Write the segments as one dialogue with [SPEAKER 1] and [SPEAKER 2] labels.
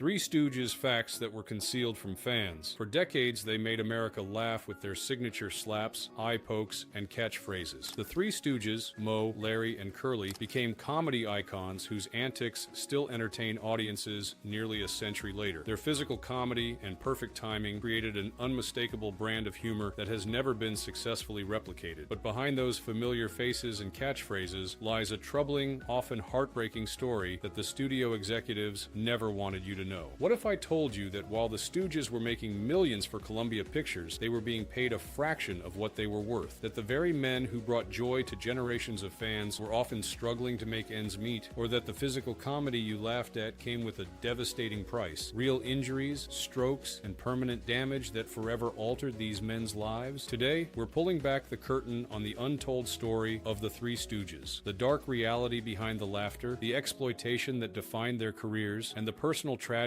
[SPEAKER 1] Three Stooges facts that were concealed from fans. For decades, they made America laugh with their signature slaps, eye pokes, and catchphrases. The Three Stooges, Moe, Larry, and Curly, became comedy icons whose antics still entertain audiences nearly a century later. Their physical comedy and perfect timing created an unmistakable brand of humor that has never been successfully replicated. But behind those familiar faces and catchphrases lies a troubling, often heartbreaking story that the studio executives never wanted you to know. What if I told you that while the Stooges were making millions for Columbia Pictures, they were being paid a fraction of what they were worth? That the very men who brought joy to generations of fans were often struggling to make ends meet? Or that the physical comedy you laughed at came with a devastating price? Real injuries, strokes, and permanent damage that forever altered these men's lives? Today, we're pulling back the curtain on the untold story of the Three Stooges. The dark reality behind the laughter, the exploitation that defined their careers, and the personal tragedies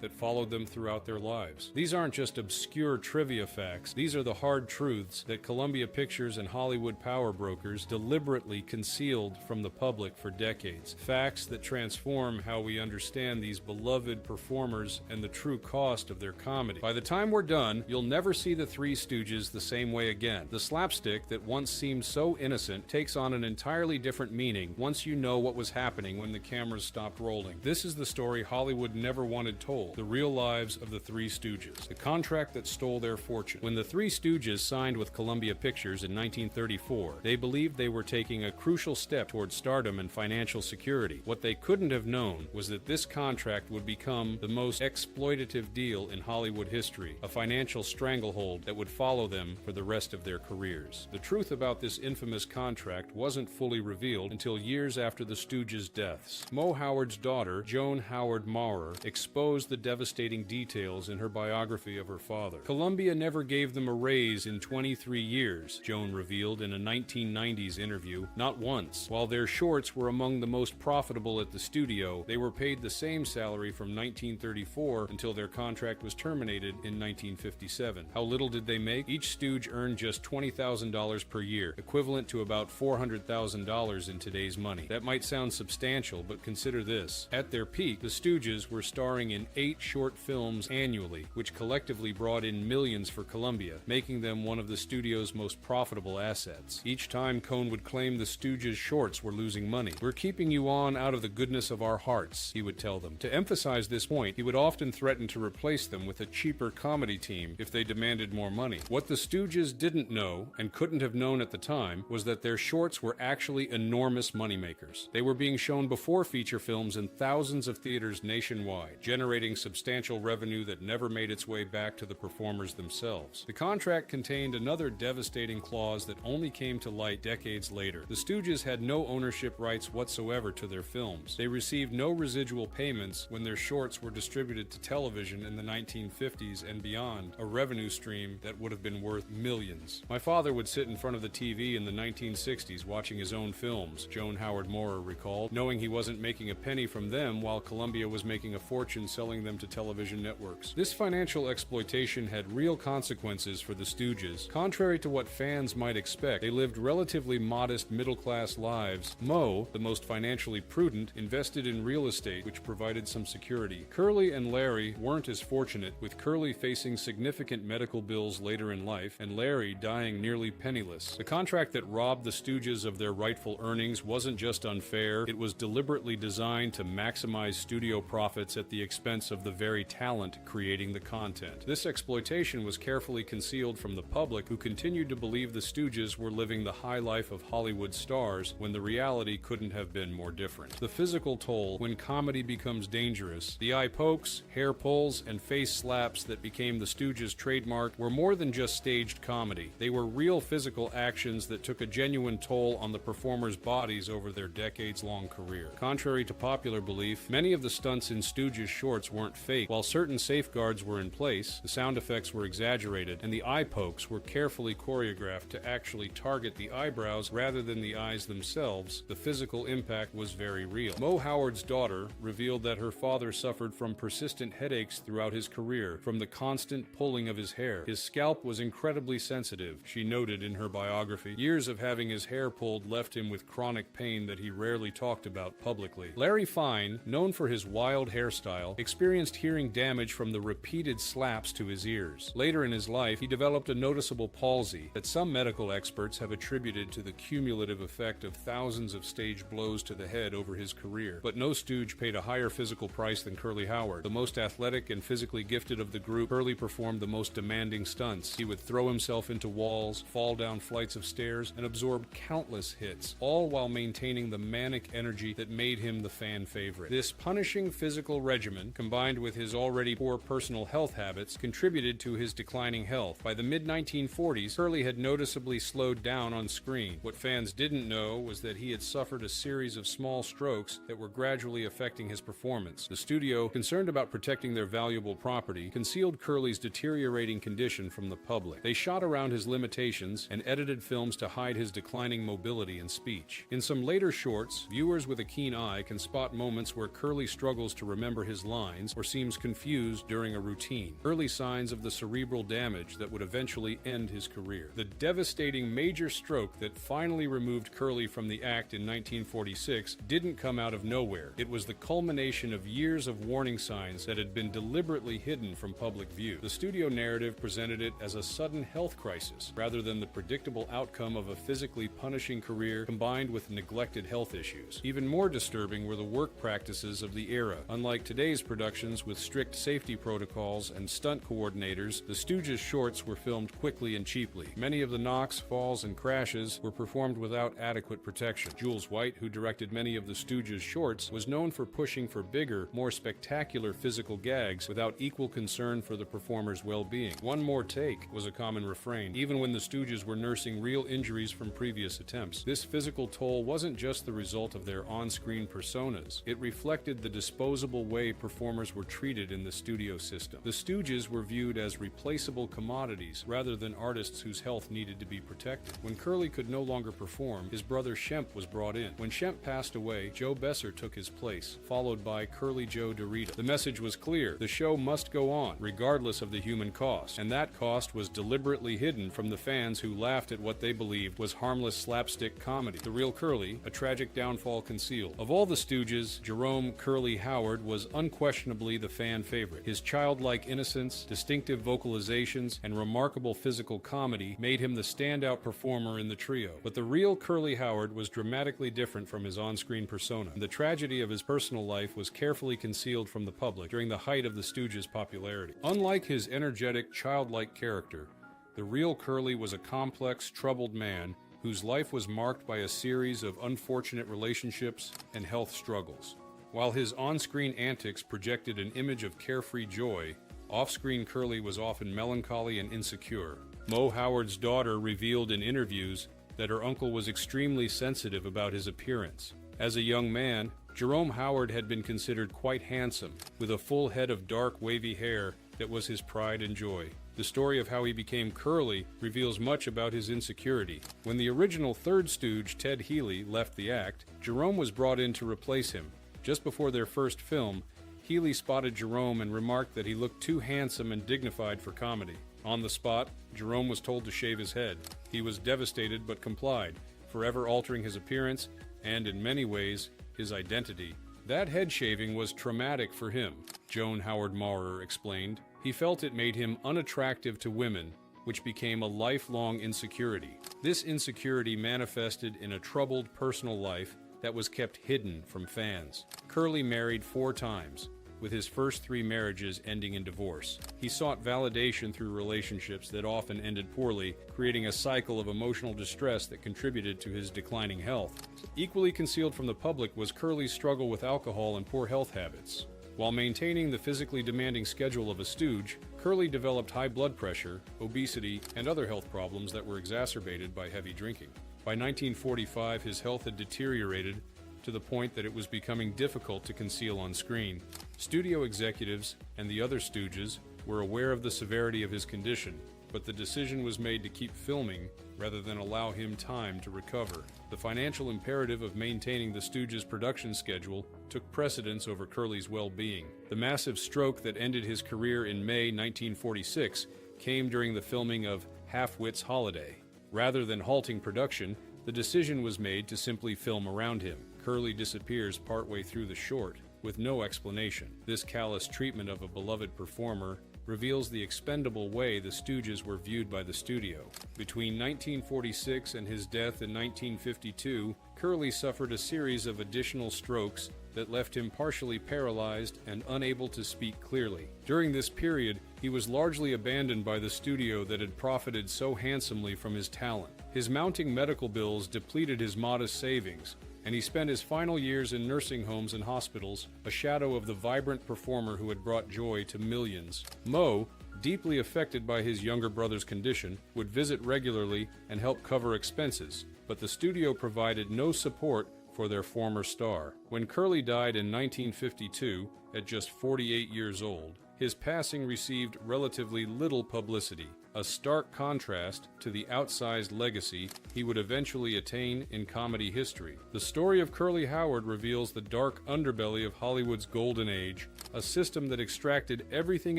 [SPEAKER 1] that followed them throughout their lives. These aren't just obscure trivia facts. These are the hard truths that Columbia Pictures and Hollywood power brokers deliberately concealed from the public for decades. Facts that transform how we understand these beloved performers and the true cost of their comedy. By the time we're done, you'll never see the Three Stooges the same way again. The slapstick that once seemed so innocent takes on an entirely different meaning once you know what was happening when the cameras stopped rolling. This is the story Hollywood never wanted told, the real lives of the Three Stooges, the contract that stole their fortune. When the Three Stooges signed with Columbia Pictures in 1934, they believed they were taking a crucial step toward stardom and financial security. What they couldn't have known was that this contract would become the most exploitative deal in Hollywood history, a financial stranglehold that would follow them for the rest of their careers. The truth about this infamous contract wasn't fully revealed until years after the Stooges' deaths. Moe Howard's daughter, Joan Howard Maurer, exposed the devastating details in her biography of her father. Columbia never gave them a raise in 23 years, Joan revealed in a 1990s interview. Not once. While their shorts were among the most profitable at the studio, they were paid the same salary from 1934 until their contract was terminated in 1957. How little did they make? Each Stooge earned just $20,000 per year, equivalent to about $400,000 in today's money. That might sound substantial, but consider this. At their peak, the Stooges were starring in 8 short films annually, which collectively brought in millions for Columbia, making them one of the studio's most profitable assets. Each time Cohn would claim the Stooges' shorts were losing money. "We're keeping you on out of the goodness of our hearts," he would tell them. To emphasize this point, he would often threaten to replace them with a cheaper comedy team if they demanded more money. What the Stooges didn't know, and couldn't have known at the time, was that their shorts were actually enormous moneymakers. They were being shown before feature films in thousands of theaters nationwide, generating substantial revenue that never made its way back to the performers themselves. The contract contained another devastating clause that only came to light decades later. The Stooges had no ownership rights whatsoever to their films. They received no residual payments when their shorts were distributed to television in the 1950s and beyond, a revenue stream that would have been worth millions. "My father would sit in front of the TV in the 1960s watching his own films," Joan Howard Maurer recalled, knowing he wasn't making a penny from them while Columbia was making a fortune selling them to television networks. This financial exploitation had real consequences for the Stooges. Contrary to what fans might expect, they lived relatively modest middle-class lives. Moe, the most financially prudent, invested in real estate, which provided some security. Curly and Larry weren't as fortunate, with Curly facing significant medical bills later in life, and Larry dying nearly penniless. The contract that robbed the Stooges of their rightful earnings wasn't just unfair, it was deliberately designed to maximize studio profits at the expense of the very talent creating the content. This exploitation was carefully concealed from the public, who continued to believe the Stooges were living the high life of Hollywood stars when the reality couldn't have been more different. The physical toll when comedy becomes dangerous, the eye pokes, hair pulls, and face slaps that became the Stooges' trademark were more than just staged comedy. They were real physical actions that took a genuine toll on the performers' bodies over their decades-long career. Contrary to popular belief, many of the stunts in Stooges' shorts weren't fake. While certain safeguards were in place, the sound effects were exaggerated, and the eye pokes were carefully choreographed to actually target the eyebrows rather than the eyes themselves. The physical impact was very real. Moe Howard's daughter revealed that her father suffered from persistent headaches throughout his career, from the constant pulling of his hair. His scalp was incredibly sensitive, she noted in her biography. Years of having his hair pulled left him with chronic pain that he rarely talked about publicly. Larry Fine, known for his wild hairstyle, hairstyle, experienced hearing damage from the repeated slaps to his ears. Later in his life, he developed a noticeable palsy that some medical experts have attributed to the cumulative effect of thousands of stage blows to the head over his career. But no Stooge paid a higher physical price than Curly Howard. The most athletic and physically gifted of the group, Curly performed the most demanding stunts. He would throw himself into walls, fall down flights of stairs, and absorb countless hits, all while maintaining the manic energy that made him the fan favorite. This punishing physical regimen, combined with his already poor personal health habits, contributed to his declining health. By the mid-1940s, Curly had noticeably slowed down on screen. What fans didn't know was that he had suffered a series of small strokes that were gradually affecting his performance. The studio, concerned about protecting their valuable property, concealed Curly's deteriorating condition from the public. They shot around his limitations and edited films to hide his declining mobility and speech. In some later shorts, viewers with a keen eye can spot moments where Curly struggles to remember his lines or seems confused during a routine, early signs of the cerebral damage that would eventually end his career. The devastating major stroke that finally removed Curly from the act in 1946 didn't come out of nowhere. It was the culmination of years of warning signs that had been deliberately hidden from public view. The studio narrative presented it as a sudden health crisis, rather than the predictable outcome of a physically punishing career combined with neglected health issues. Even more disturbing were the work practices of the era. Unlike today's productions with strict safety protocols and stunt coordinators, the Stooges shorts were filmed quickly and cheaply. Many of the knocks, falls, and crashes were performed without adequate protection. Jules White, who directed many of the Stooges shorts, was known for pushing for bigger, more spectacular physical gags without equal concern for the performer's well-being. "One more take" was a common refrain, even when the Stooges were nursing real injuries from previous attempts. This physical toll wasn't just the result of their on-screen personas. It reflected the disposable way performers were treated in the studio system. The Stooges were viewed as replaceable commodities rather than artists whose health needed to be protected. When Curly could no longer perform, his brother Shemp was brought in. When Shemp passed away, Joe Besser took his place, followed by Curly Joe DeRita. The message was clear: the show must go on, regardless of the human cost, and that cost was deliberately hidden from the fans who laughed at what they believed was harmless slapstick comedy. The real Curly, a tragic downfall concealed. Of all the Stooges, Jerome "Curly" Howard was unquestionably the fan favorite. His childlike innocence, distinctive vocalizations, and remarkable physical comedy made him the standout performer in the trio. But the real Curly Howard was dramatically different from his on-screen persona. The tragedy of his personal life was carefully concealed from the public during the height of the Stooges' popularity. Unlike his energetic, childlike character, the real Curly was a complex, troubled man whose life was marked by a series of unfortunate relationships and health struggles. While his on-screen antics projected an image of carefree joy, off-screen Curly was often melancholy and insecure. Mo Howard's daughter revealed in interviews that her uncle was extremely sensitive about his appearance. As a young man, Jerome Howard had been considered quite handsome, with a full head of dark, wavy hair that was his pride and joy. The story of how he became Curly reveals much about his insecurity. When the original third Stooge, Ted Healy, left the act, Jerome was brought in to replace him. Just before their first film, Healy spotted Jerome and remarked that he looked too handsome and dignified for comedy. On the spot, Jerome was told to shave his head. He was devastated but complied, forever altering his appearance and, in many ways, his identity. That head shaving was traumatic for him, Joan Howard Maurer explained. He felt it made him unattractive to women, which became a lifelong insecurity. This insecurity manifested in a troubled personal life that was kept hidden from fans. Curly married 4 times, with his first 3 marriages ending in divorce. He sought validation through relationships that often ended poorly, creating a cycle of emotional distress that contributed to his declining health. Equally concealed from the public was Curly's struggle with alcohol and poor health habits. While maintaining the physically demanding schedule of a Stooge, Curly developed high blood pressure, obesity, and other health problems that were exacerbated by heavy drinking. By 1945, his health had deteriorated to the point that it was becoming difficult to conceal on screen. Studio executives and the other Stooges were aware of the severity of his condition, but the decision was made to keep filming rather than allow him time to recover. The financial imperative of maintaining the Stooges' production schedule took precedence over Curly's well-being. The massive stroke that ended his career in May 1946 came during the filming of Half-Wit's Holiday. Rather than halting production, the decision was made to simply film around him. Curly disappears partway through the short. with no explanation. This callous treatment of a beloved performer reveals the expendable way the Stooges were viewed by the studio. Between 1946 and his death in 1952, Curly suffered a series of additional strokes that left him partially paralyzed and unable to speak clearly. During this period, he was largely abandoned by the studio that had profited so handsomely from his talent. His mounting medical bills depleted his modest savings, and he spent his final years in nursing homes and hospitals, a shadow of the vibrant performer who had brought joy to millions. Moe, deeply affected by his younger brother's condition, would visit regularly and help cover expenses, but the studio provided no support for their former star. When Curly died in 1952, at just 48 years old, his passing received relatively little publicity, a stark contrast to the outsized legacy he would eventually attain in comedy history. The story of Curly Howard reveals the dark underbelly of Hollywood's golden age, a system that extracted everything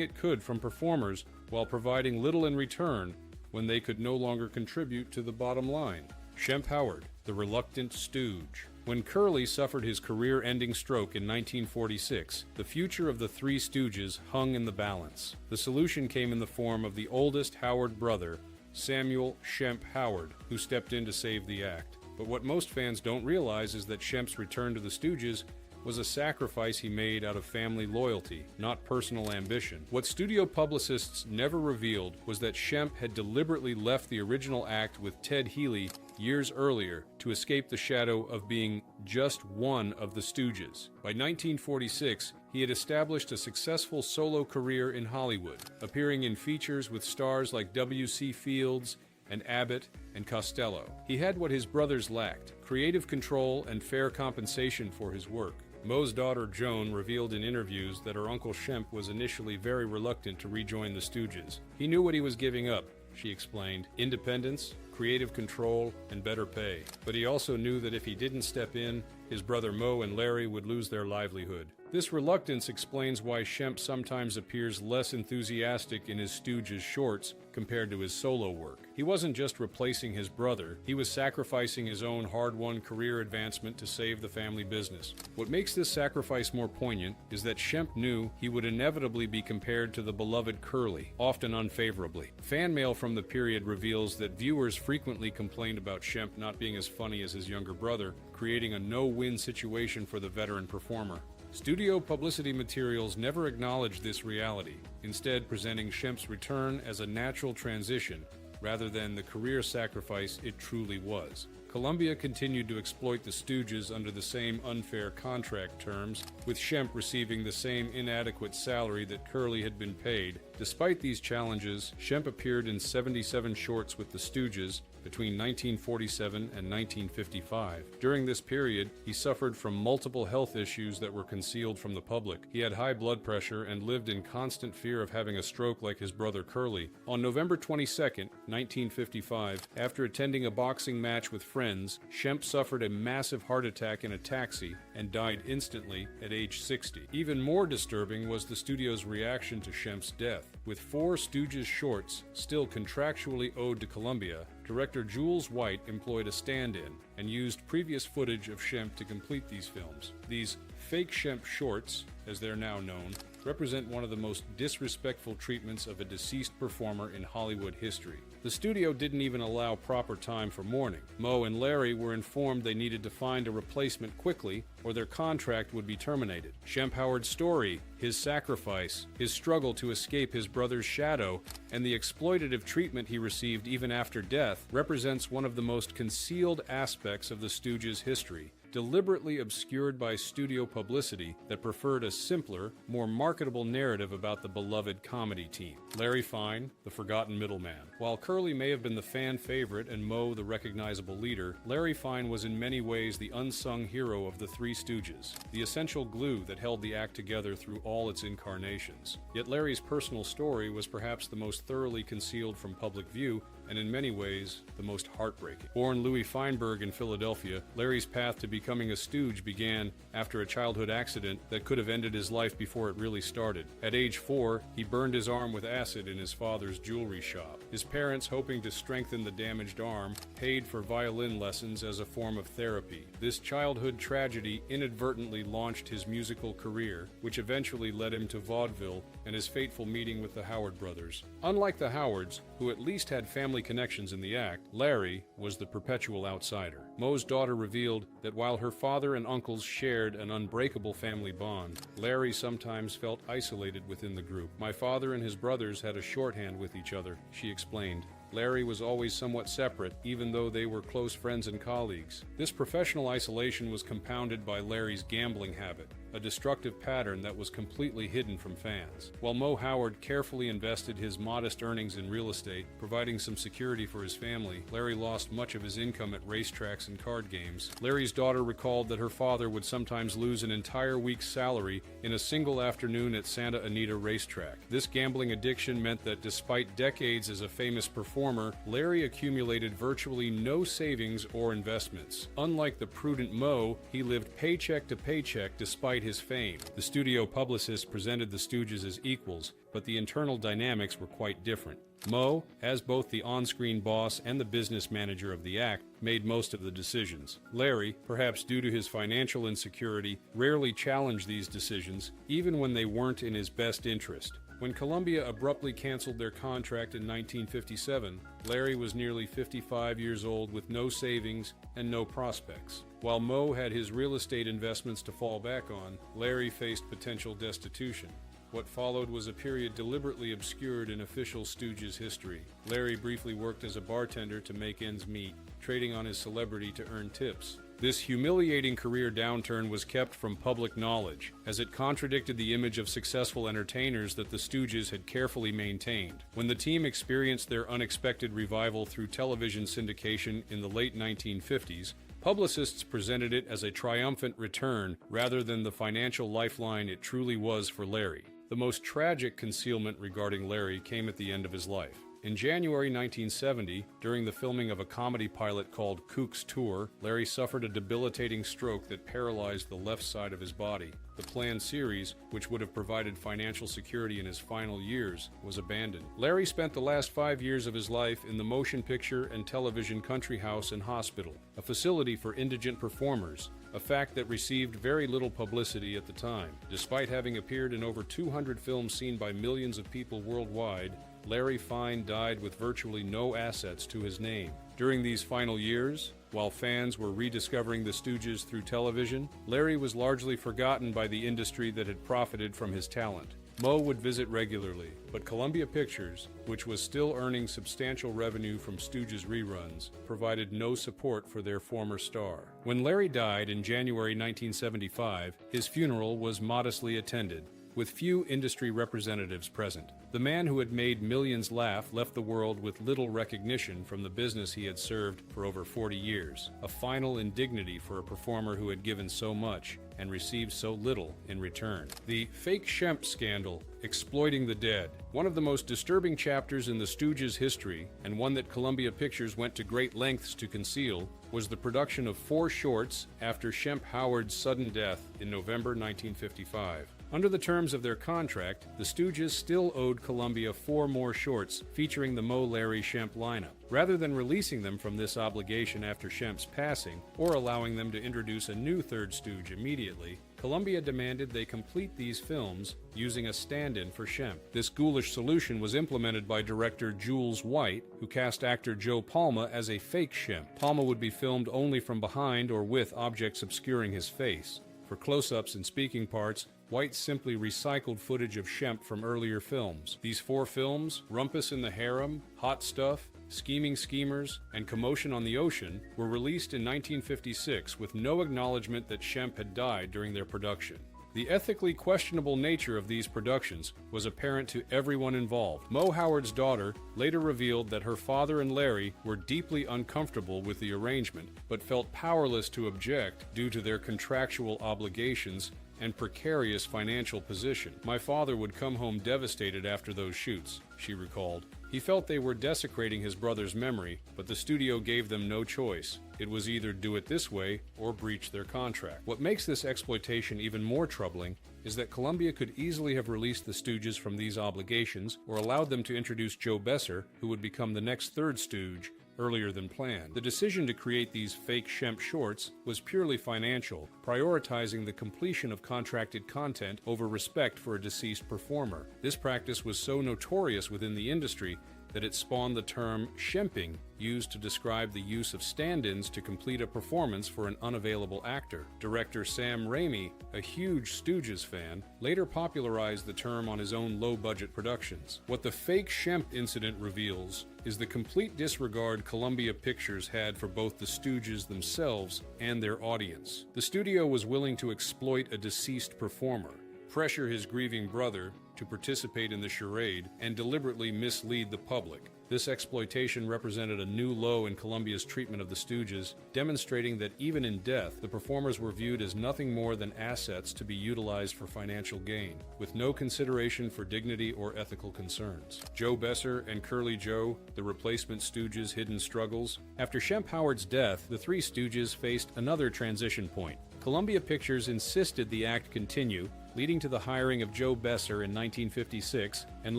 [SPEAKER 1] it could from performers while providing little in return when they could no longer contribute to the bottom line. Shemp Howard, the reluctant stooge. When Curly suffered his career-ending stroke in 1946, the future of the Three Stooges hung in the balance. The solution came in the form of the oldest Howard brother, Samuel Shemp Howard, who stepped in to save the act. But what most fans don't realize is that Shemp's return to the Stooges was a sacrifice he made out of family loyalty, not personal ambition. What studio publicists never revealed was that Shemp had deliberately left the original act with Ted Healy years earlier to escape the shadow of being just one of the Stooges. By 1946, he had established a successful solo career in Hollywood, appearing in features with stars like W.C. Fields and Abbott and Costello. He had what his brothers lacked: creative control and fair compensation for his work. Moe's daughter Joan revealed in interviews that her Uncle Shemp was initially very reluctant to rejoin the Stooges. He knew what he was giving up, she explained: independence, creative control, and better pay. But he also knew that if he didn't step in, his brother Moe and Larry would lose their livelihood. This reluctance explains why Shemp sometimes appears less enthusiastic in his Stooges shorts compared to his solo work. He wasn't just replacing his brother, he was sacrificing his own hard-won career advancement to save the family business. What makes this sacrifice more poignant is that Shemp knew he would inevitably be compared to the beloved Curly, often unfavorably. Fan mail from the period reveals that viewers frequently complained about Shemp not being as funny as his younger brother, creating a no-win situation for the veteran performer. Studio publicity materials never acknowledged this reality, instead presenting Shemp's return as a natural transition rather than the career sacrifice it truly was. Columbia continued to exploit the Stooges under the same unfair contract terms, with Shemp receiving the same inadequate salary that Curly had been paid. Despite these challenges, Shemp appeared in 77 shorts with the Stooges between 1947 and 1955. During this period, he suffered from multiple health issues that were concealed from the public. He had high blood pressure and lived in constant fear of having a stroke like his brother Curly. On November 22, 1955, after attending a boxing match with friends, Shemp suffered a massive heart attack in a taxi and died instantly at age 60. Even more disturbing was the studio's reaction to Shemp's death. With 4 Stooges shorts still contractually owed to Columbia, director Jules White employed a stand-in and used previous footage of Shemp to complete these films. These fake Shemp shorts, as they're now known, represent one of the most disrespectful treatments of a deceased performer in Hollywood history. The studio didn't even allow proper time for mourning. Moe and Larry were informed they needed to find a replacement quickly or their contract would be terminated. Shemp Howard's story, his sacrifice, his struggle to escape his brother's shadow, and the exploitative treatment he received even after death represents one of the most concealed aspects of the Stooges' history, deliberately obscured by studio publicity that preferred a simpler, more marketable narrative about the beloved comedy team. Larry Fine, the forgotten middleman. While Curly may have been the fan favorite and Moe the recognizable leader, Larry Fine was in many ways the unsung hero of the Three Stooges, the essential glue that held the act together through all its incarnations. Yet Larry's personal story was perhaps the most thoroughly concealed from public view, and in many ways, the most heartbreaking. Born Louis Feinberg in Philadelphia, Larry's path to becoming a stooge began after a childhood accident that could have ended his life before it really started. At age 4, he burned his arm with acid in his father's jewelry shop. His parents, hoping to strengthen the damaged arm, paid for violin lessons as a form of therapy. This childhood tragedy inadvertently launched his musical career, which eventually led him to vaudeville and his fateful meeting with the Howard brothers. Unlike the Howards, who at least had family connections in the act, Larry was the perpetual outsider. Moe's daughter revealed that while her father and uncles shared an unbreakable family bond, Larry sometimes felt isolated within the group. "My father and his brothers had a shorthand with each other," she explained. Larry was always somewhat separate, even though they were close friends and colleagues. This professional isolation was compounded by Larry's gambling habit, a destructive pattern that was completely hidden from fans. While Moe Howard carefully invested his modest earnings in real estate, providing some security for his family, Larry lost much of his income at racetracks and card games. Larry's daughter recalled that her father would sometimes lose an entire week's salary in a single afternoon at Santa Anita racetrack. This gambling addiction meant that despite decades as a famous performer, Larry accumulated virtually no savings or investments. Unlike the prudent Moe, he lived paycheck to paycheck despite his fame. The studio publicists presented the Stooges as equals, but the internal dynamics were quite different. Moe, as both the on-screen boss and the business manager of the act, made most of the decisions. Larry, perhaps due to his financial insecurity, rarely challenged these decisions, even when they weren't in his best interest. When Columbia abruptly canceled their contract in 1957, Larry was nearly 55 years old with no savings and no prospects. While Moe had his real estate investments to fall back on, Larry faced potential destitution. What followed was a period deliberately obscured in official Stooges history. Larry briefly worked as a bartender to make ends meet, trading on his celebrity to earn tips. This humiliating career downturn was kept from public knowledge, as it contradicted the image of successful entertainers that the Stooges had carefully maintained. When the team experienced their unexpected revival through television syndication in the late 1950s, publicists presented it as a triumphant return rather than the financial lifeline it truly was for Larry. The most tragic concealment regarding Larry came at the end of his life. In January 1970, during the filming of a comedy pilot called Kook's Tour, Larry suffered a debilitating stroke that paralyzed the left side of his body. The planned series, which would have provided financial security in his final years, was abandoned. Larry spent the last 5 years of his life in the Motion Picture and Television Country House and Hospital, a facility for indigent performers, a fact that received very little publicity at the time. Despite having appeared in over 200 films seen by millions of people worldwide, Larry Fine died with virtually no assets to his name. During these final years, while fans were rediscovering the Stooges through television, Larry was largely forgotten by the industry that had profited from his talent. Moe would visit regularly, but Columbia Pictures, which was still earning substantial revenue from Stooges reruns, provided no support for their former star. When Larry died in January 1975, his funeral was modestly attended, with few industry representatives present. The man who had made millions laugh left the world with little recognition from the business he had served for over 40 years, a final indignity for a performer who had given so much and received so little in return. The fake Shemp scandal, exploiting the dead, one of the most disturbing chapters in the Stooges' history, and one that Columbia Pictures went to great lengths to conceal, was the production of 4 shorts after Shemp Howard's sudden death in November 1955. Under the terms of their contract, the Stooges still owed Columbia 4 more shorts featuring the Moe, Larry, Shemp lineup. Rather than releasing them from this obligation after Shemp's passing, or allowing them to introduce a new third Stooge immediately, Columbia demanded they complete these films using a stand-in for Shemp. This ghoulish solution was implemented by director Jules White, who cast actor Joe Palma as a fake Shemp. Palma would be filmed only from behind or with objects obscuring his face. For close-ups and speaking parts, White simply recycled footage of Shemp from earlier films. These 4 films, Rumpus in the Harem, Hot Stuff, Scheming Schemers, and Commotion on the Ocean, were released in 1956 with no acknowledgement that Shemp had died during their production. The ethically questionable nature of these productions was apparent to everyone involved. Moe Howard's daughter later revealed that her father and Larry were deeply uncomfortable with the arrangement, but felt powerless to object due to their contractual obligations and precarious financial position. "My father would come home devastated after those shoots," she recalled. "He felt they were desecrating his brother's memory, but the studio gave them no choice. It was either do it this way or breach their contract." What makes this exploitation even more troubling is that Columbia could easily have released the Stooges from these obligations or allowed them to introduce Joe Besser, who would become the next third Stooge, earlier than planned. The decision to create these fake Shemp shorts was purely financial, prioritizing the completion of contracted content over respect for a deceased performer. This practice was so notorious within the industry that it spawned the term shemping, used to describe the use of stand-ins to complete a performance for an unavailable actor. Director Sam Raimi, a huge Stooges fan, later popularized the term on his own low-budget productions. What the fake Shemp incident reveals is the complete disregard Columbia Pictures had for both the Stooges themselves and their audience. The studio was willing to exploit a deceased performer, pressure his grieving brother to participate in the charade, and deliberately mislead the public. This exploitation represented a new low in Columbia's treatment of the Stooges, demonstrating that even in death, the performers were viewed as nothing more than assets to be utilized for financial gain, with no consideration for dignity or ethical concerns. Joe Besser and Curly Joe, the replacement Stooges' hidden struggles. After Shemp Howard's death, the three Stooges faced another transition point. Columbia Pictures insisted the act continue, leading to the hiring of Joe Besser in 1956, and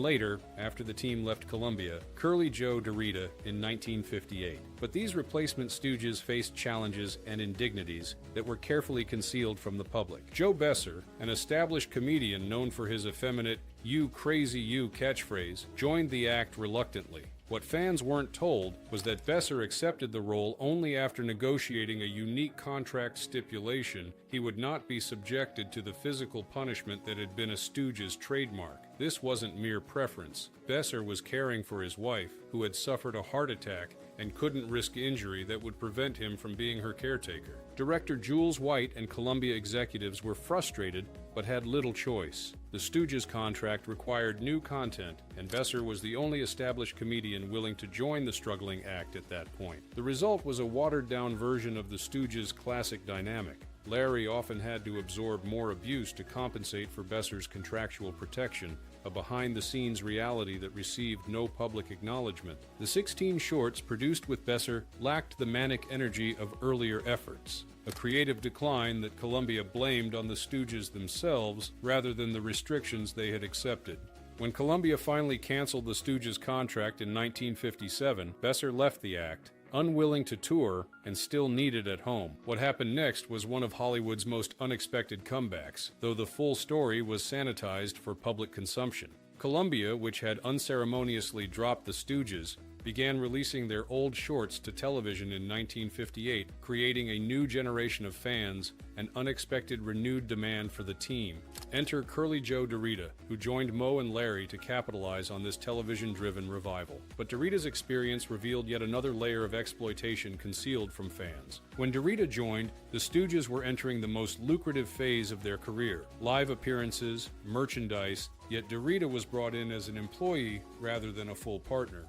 [SPEAKER 1] later, after the team left Columbia, Curly Joe DeRita in 1958. But these replacement Stooges faced challenges and indignities that were carefully concealed from the public. Joe Besser, an established comedian known for his effeminate "you crazy you" catchphrase, joined the act reluctantly. What fans weren't told was that Besser accepted the role only after negotiating a unique contract stipulation he would not be subjected to the physical punishment that had been a Stooges' trademark. This wasn't mere preference. Besser was caring for his wife, who had suffered a heart attack and couldn't risk injury that would prevent him from being her caretaker. Director Jules White and Columbia executives were frustrated but had little choice. The Stooges contract required new content, and Besser was the only established comedian willing to join the struggling act at that point. The result was a watered-down version of the Stooges' classic dynamic. Larry often had to absorb more abuse to compensate for Besser's contractual protection, a behind-the-scenes reality that received no public acknowledgement. The 16 shorts produced with Besser lacked the manic energy of earlier efforts, a creative decline that Columbia blamed on the Stooges themselves rather than the restrictions they had accepted. When Columbia finally canceled the Stooges contract in 1957, Besser left the act, unwilling to tour and still needed at home. What happened next was one of Hollywood's most unexpected comebacks, though the full story was sanitized for public consumption. Columbia, which had unceremoniously dropped the Stooges, began releasing their old shorts to television in 1958, creating a new generation of fans and unexpected renewed demand for the team. Enter Curly Joe DeRita, who joined Moe and Larry to capitalize on this television-driven revival. But DeRita's experience revealed yet another layer of exploitation concealed from fans. When DeRita joined, the Stooges were entering the most lucrative phase of their career. Live appearances, merchandise, yet DeRita was brought in as an employee rather than a full partner,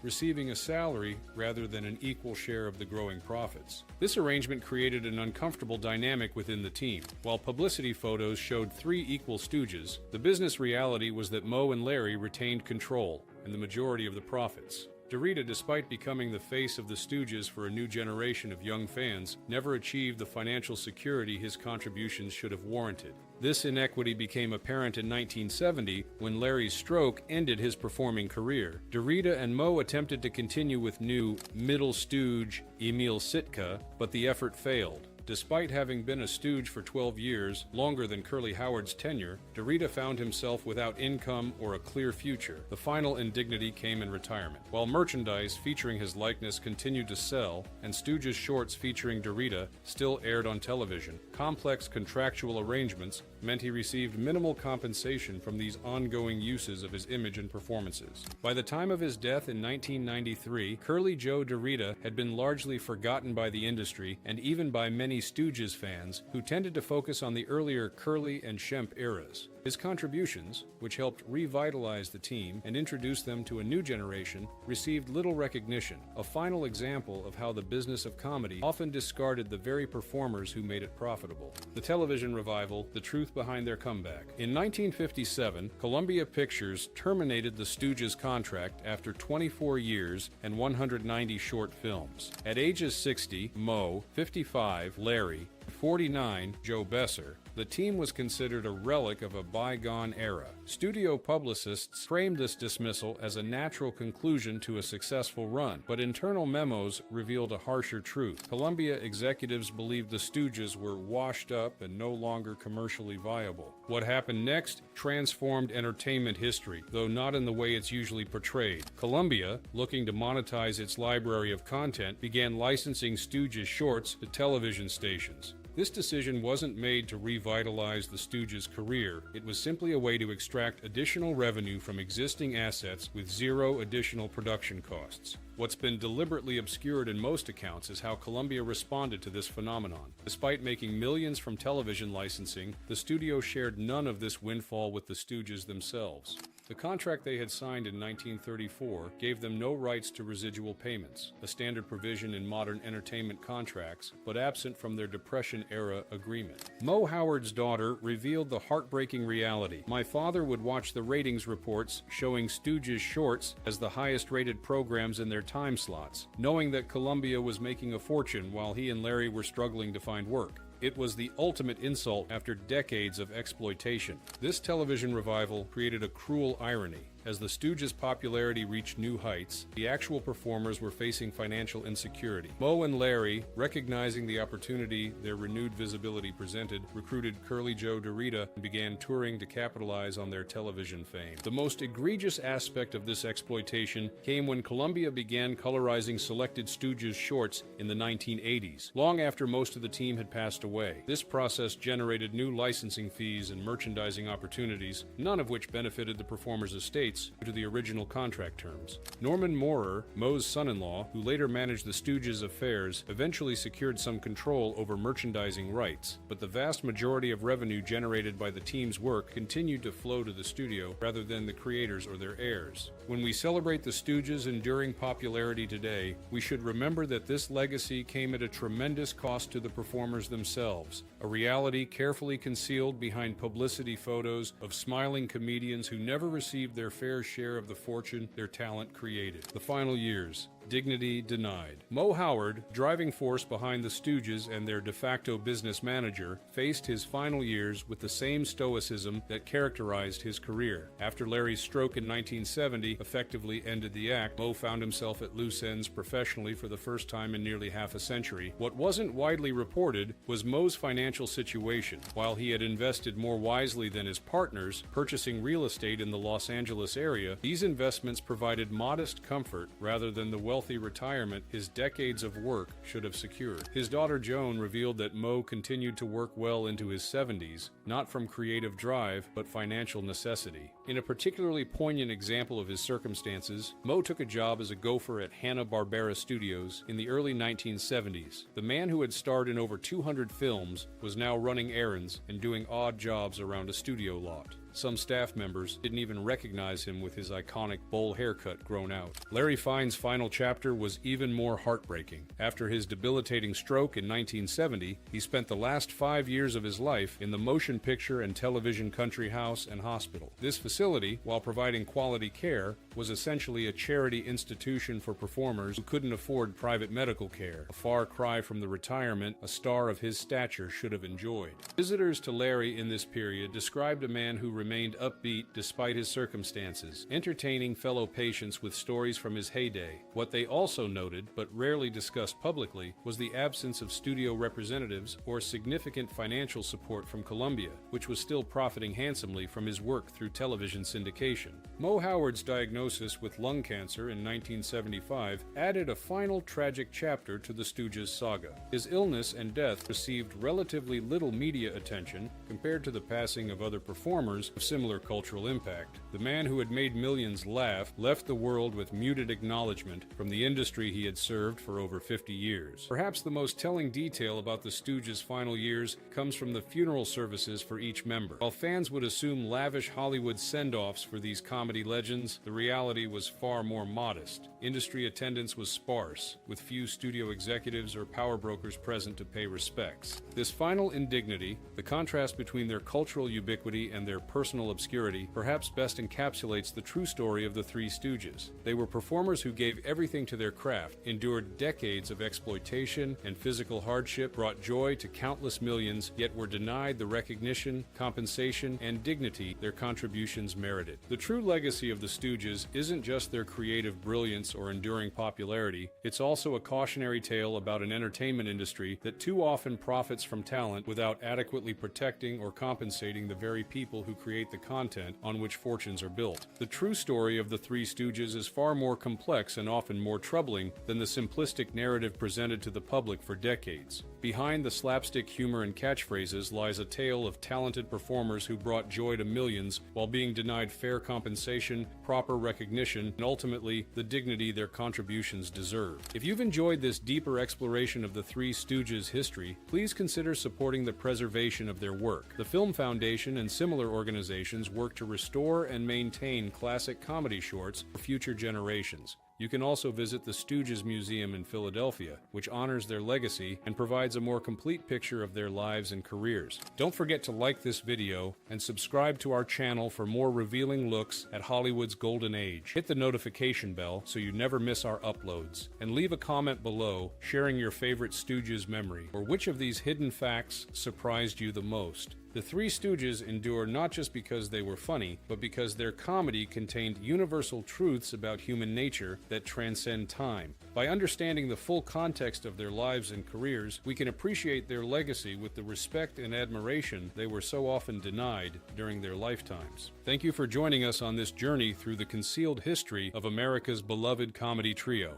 [SPEAKER 1] receiving a salary rather than an equal share of the growing profits. This arrangement created an uncomfortable dynamic within the team. While publicity photos showed 3 equal Stooges, the business reality was that Moe and Larry retained control and the majority of the profits. DeRita, despite becoming the face of the Stooges for a new generation of young fans, never achieved the financial security his contributions should have warranted. This inequity became apparent in 1970 when Larry's stroke ended his performing career. DeRita and Moe attempted to continue with new middle Stooge Emil Sitka, but the effort failed. Despite having been a Stooge for 12 years, longer than Curly Howard's tenure, DeRita found himself without income or a clear future. The final indignity came in retirement. While merchandise featuring his likeness continued to sell, and Stooges shorts featuring DeRita still aired on television, complex contractual arrangements meant he received minimal compensation from these ongoing uses of his image and performances. By the time of his death in 1993, Curly Joe DeRita had been largely forgotten by the industry and even by many Stooges fans who tended to focus on the earlier Curly and Shemp eras. His contributions, which helped revitalize the team and introduce them to a new generation, received little recognition, a final example of how the business of comedy often discarded the very performers who made it profitable. The television revival, the truth behind their comeback. In 1957, Columbia Pictures terminated the Stooges contract after 24 years and 190 short films. At ages 60, Moe, 55, Larry, 49, Joe Besser, the team was considered a relic of a bygone era. Studio publicists framed this dismissal as a natural conclusion to a successful run, but internal memos revealed a harsher truth. Columbia executives believed the Stooges were washed up and no longer commercially viable. What happened next transformed entertainment history, though not in the way it's usually portrayed. Columbia, looking to monetize its library of content, began licensing Stooges shorts to television stations. This decision wasn't made to revitalize the Stooges' career. It was simply a way to extract additional revenue from existing assets with zero additional production costs. What's been deliberately obscured in most accounts is how Columbia responded to this phenomenon. Despite making millions from television licensing, the studio shared none of this windfall with the Stooges themselves. The contract they had signed in 1934 gave them no rights to residual payments, a standard provision in modern entertainment contracts, but absent from their Depression-era agreement. Moe Howard's daughter revealed the heartbreaking reality. My father would watch the ratings reports showing Stooges shorts as the highest-rated programs in their time slots, knowing that Columbia was making a fortune while he and Larry were struggling to find work. It was the ultimate insult after decades of exploitation. This television revival created a cruel irony. As the Stooges' popularity reached new heights, the actual performers were facing financial insecurity. Moe and Larry, recognizing the opportunity their renewed visibility presented, recruited Curly Joe DeRita and began touring to capitalize on their television fame. The most egregious aspect of this exploitation came when Columbia began colorizing selected Stooges shorts in the 1980s, long after most of the team had passed away. This process generated new licensing fees and merchandising opportunities, none of which benefited the performers' estates due to the original contract terms. Norman Maurer, Moe's son-in-law, who later managed the Stooges' affairs, eventually secured some control over merchandising rights, but the vast majority of revenue generated by the team's work continued to flow to the studio rather than the creators or their heirs. When we celebrate the Stooges' enduring popularity today, we should remember that this legacy came at a tremendous cost to the performers themselves, a reality carefully concealed behind publicity photos of smiling comedians who never received their fair share of the fortune their talent created. The final years. Dignity denied. Moe Howard, driving force behind the Stooges and their de facto business manager, faced his final years with the same stoicism that characterized his career. After Larry's stroke in 1970 effectively ended the act, Moe found himself at loose ends professionally for the first time in nearly half a century. What wasn't widely reported was Moe's financial situation. While he had invested more wisely than his partners, purchasing real estate in the Los Angeles area, these investments provided modest comfort rather than the wealthy retirement his decades of work should have secured. His daughter Joan revealed that Moe continued to work well into his 70s, not from creative drive, but financial necessity. In a particularly poignant example of his circumstances, Moe took a job as a gopher at Hanna-Barbera Studios in the early 1970s. The man who had starred in over 200 films was now running errands and doing odd jobs around a studio lot. Some staff members didn't even recognize him with his iconic bowl haircut grown out. Larry Fine's final chapter was even more heartbreaking. After his debilitating stroke in 1970, he spent the last 5 years of his life in the motion picture and television country house and hospital. This facility, while providing quality care, was essentially a charity institution for performers who couldn't afford private medical care, a far cry from the retirement a star of his stature should have enjoyed. Visitors to Larry in this period described a man who remained upbeat despite his circumstances, entertaining fellow patients with stories from his heyday. What they also noted, but rarely discussed publicly, was the absence of studio representatives or significant financial support from Columbia, which was still profiting handsomely from his work through television syndication. Moe Howard's diagnosis with lung cancer in 1975 added a final tragic chapter to the Stooges saga. His illness and death received relatively little media attention compared to the passing of other performers years of similar cultural impact. The man who had made millions laugh left the world with muted acknowledgement from the industry he had served for over 50 years. Perhaps the most telling detail about the Stooges' final years comes from the funeral services for each member. While fans would assume lavish Hollywood send-offs for these comedy legends, the reality was far more modest. Industry attendance was sparse, with few studio executives or power brokers present to pay respects. This final indignity, the contrast between their cultural ubiquity and their personal obscurity, perhaps best encapsulates the true story of the Three Stooges. They were performers who gave everything to their craft, endured decades of exploitation and physical hardship, brought joy to countless millions, yet were denied the recognition, compensation, and dignity their contributions merited. The true legacy of the Stooges isn't just their creative brilliance or enduring popularity, it's also a cautionary tale about an entertainment industry that too often profits from talent without adequately protecting or compensating the very people who create the content on which fortunes are built. The true story of the Three Stooges is far more complex and often more troubling than the simplistic narrative presented to the public for decades. Behind the slapstick humor and catchphrases lies a tale of talented performers who brought joy to millions while being denied fair compensation, proper recognition, and ultimately the dignity their contributions deserve. If you've enjoyed this deeper exploration of the Three Stooges' history, please consider supporting the preservation of their work. The Film Foundation and similar organizations work to restore and maintain classic comedy shorts for future generations. You can also visit the Stooges Museum in Philadelphia, which honors their legacy and provides a more complete picture of their lives and careers. Don't forget to like this video and subscribe to our channel for more revealing looks at Hollywood's golden age. Hit the notification bell so you never miss our uploads. And leave a comment below sharing your favorite Stooges memory, or which of these hidden facts surprised you the most. The Three Stooges endure not just because they were funny, but because their comedy contained universal truths about human nature that transcend time. By understanding the full context of their lives and careers, we can appreciate their legacy with the respect and admiration they were so often denied during their lifetimes. Thank you for joining us on this journey through the concealed history of America's beloved comedy trio.